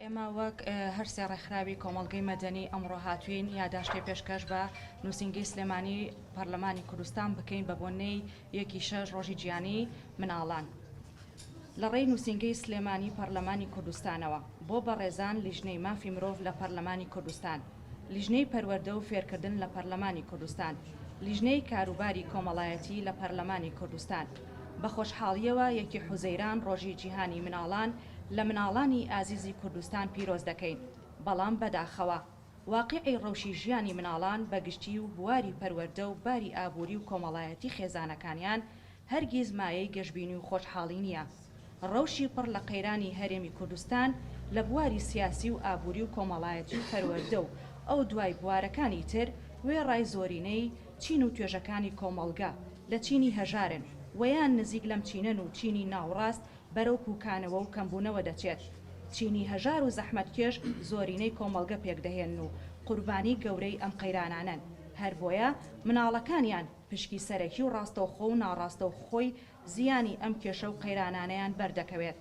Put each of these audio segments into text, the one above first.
ئێمە وەک هەرسێ ڕێکخراوی کۆمەڵگەی مەدەنی ئەمڕۆ هاتوین یاداشتی پێشکەش بە نووسینگەی سلێمانی پەرلەمانی کوردستان بکەین بە بۆنەی 1/6 ڕۆژی گیانی مناڵان لە ڕێی نووسینگەی سلێمانی پەرلەمانی کوردستانەوە بۆ بەڕێزان لیژنەی مافی مرۆڤ لە پەرلەمانی کوردستان، لیژنەی پەروەردە و فێرکردن لە پەرلەمانی کوردستان، لیژنەی کاروباری کۆمەڵایەتی لە پەرلەمانی کوردستان. بە خۆشحاڵیەوە یەکی حوزەیران ڕۆژی جیهانی مناڵان لە مناڵانی ئازیزی کوردستان پیرۆز دەکەین، بەڵام بەداخەوە واقعی ڕەوشی ژیانی مناڵان بەگشتی و بواری پەروەردە و باری ئابووری و کۆمەڵایەتی خێزانەکانیان هەرگیز مایەی گەشتبینی و خۆشحاڵی نییە. ڕەوشی پڕ لە قەیرانی هەرێمی کوردستان لە بواری سیاسی و ئابووری و کۆمەڵایەتی و پەروەردە و ئەو دوای بوارەکانی تر وێڕای زۆرینەی چین و توێژەکانی کۆمەڵگە لە چینی هەژارن ویان نزیک لەم چینەن و چینی ناوڕاست بەرەو پوکانەوە و کەمبوونەوە دەچێت. چینی هەژار و زەحمەتکێش زۆرینەی کۆمەڵگە پێکدەهێن و قوربانی گەورەی ئەم قەیرانانن. هەر بۆیە مناڵەکانیان پشکی سەرەکی و ڕاستەوخۆ و ناڕاستەوخۆی زیانی ئەم کێشە و قەیرانانەیان بەردەکەوێت.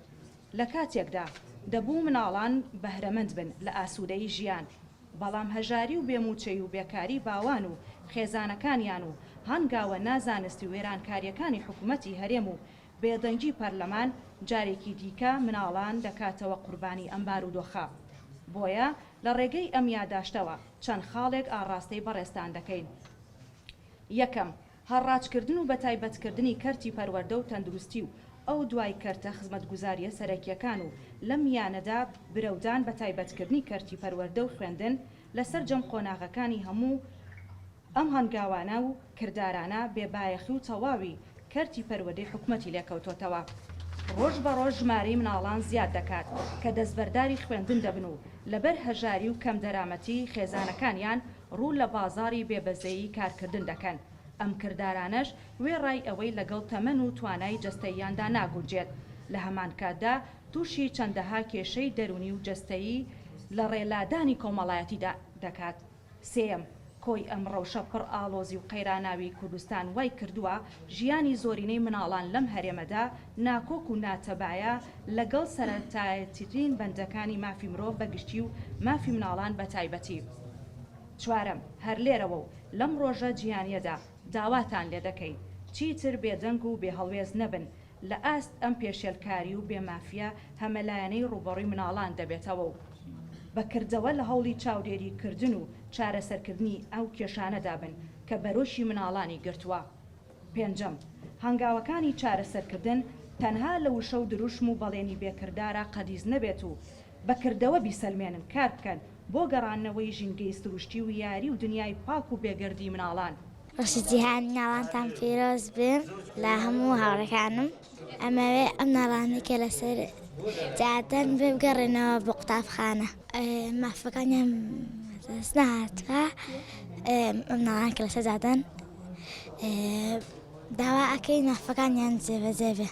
لە کاتێکدا دەبوو مناڵان بەهرەمەند بن لە ئاسوودەی ژیان، بەڵام هەژاری و بێموچەی و بێکاری باوان و خێزانەکانیان و هەنگاوە نازانستی وێرانکاریەکانی حکوومەتی هەرێم و بێدەنگی پەرلەمان جارێکی دیکە مناڵان دەکاتەوە قوربانی ئەم بارودۆخە. بۆیە لە ڕێگەی ئەم یاداشتەوە چەند خاڵێک ئاڕاستەی بەڕێستان دەکەین. یەکەم، هەڕاجکردن و بەتایبەتکردنی کەرتی پەروەردە و تەندروستی و ئەو دوای کەرتە خزمەتگوزاریە سەرەکیەکان و لەم یانەدا برەودان بەتایبەتکردنی کەرتی پەروەردە و خوێندن لەسەر جەم قۆناغەکانی هەموو ئەم هەنگاوانە و کردارانە بێبایەخی و تەواوی کەرتی پەروەردەی حکوومەتی لێکەوتۆتەوە. ڕۆژ بە ڕۆژ ژمارەی مناڵان زیاد دەکات کە دەستبەرداری خوێندن دەبن و لەبەر هەژاری و کەم دەرامەتی خێزانەکانیان ڕوو لە بازاڕی بێبەزەیی کارکردن دەکەن. ئەم کردارانەش وێڕای ئەوەی لەگەڵ تەمەن و توانای جەستەییاندا ناگونجێت. لە هەمان کاتدا تووشی چەندەها کێشەی دەرونی و جەستەیی لە ڕێلادانی کۆمەڵایەتیدا دەکات. سێم، کۆی ئەم ڕەوشە پڕ ئاڵۆزی و قەیراناوی کوردستان وای کردووە ژیانی زۆرینەی مناڵان لەم هەرێمەدا ناکۆک و ناتەبایە لەگەڵ سەرەتایەترین بەندەکانی مافی مرۆڤ بەگشتی و مافی مناڵان بە تایبەتی. چوارەم، هەر لێرەوە و لەم ڕۆژە جیهانیەدا داواتان لێ دەکەین چیتر بێدەنگ و بێهەڵوێز نەبن لە ئاست ئەم پێشێلکاری و بێمافیە هەمەلایەنەی ڕوبەڕووی مناڵان دەبێتەوە و بەکردەوە لە هەوڵی چاودێریکردن و چارەسەرکردنی ئەو کێشانەدا بن کە بەرۆشی مناڵانی گرتووە. پێنجەم، هەنگاوەکانی چارەسەرکردن تەنها لە وشە و دروشم و بەڵێنی بێکردارە قەدیز نەبێت و بەکردەوە بیسەلمێنن کار بکەن بۆ گەڕانەوەی ژینگەی سروشتی و یاری و دنیای پاک و بێگەردی مناڵان. ڕۆژی جیهانی مناڵانتان پیرۆز بن لە هەموو هاوڕێکانم. ئەمەوێ ئەم ناڵانی کە لەسەر جادەن بگەڕێنەوە بۆ قوتابخانە. مافەکانیان دەست نهاتوە ئەم ناڵان کە لەسەر جادەن داوا ئەکەین مافەکانیان جێبەجێ بێ.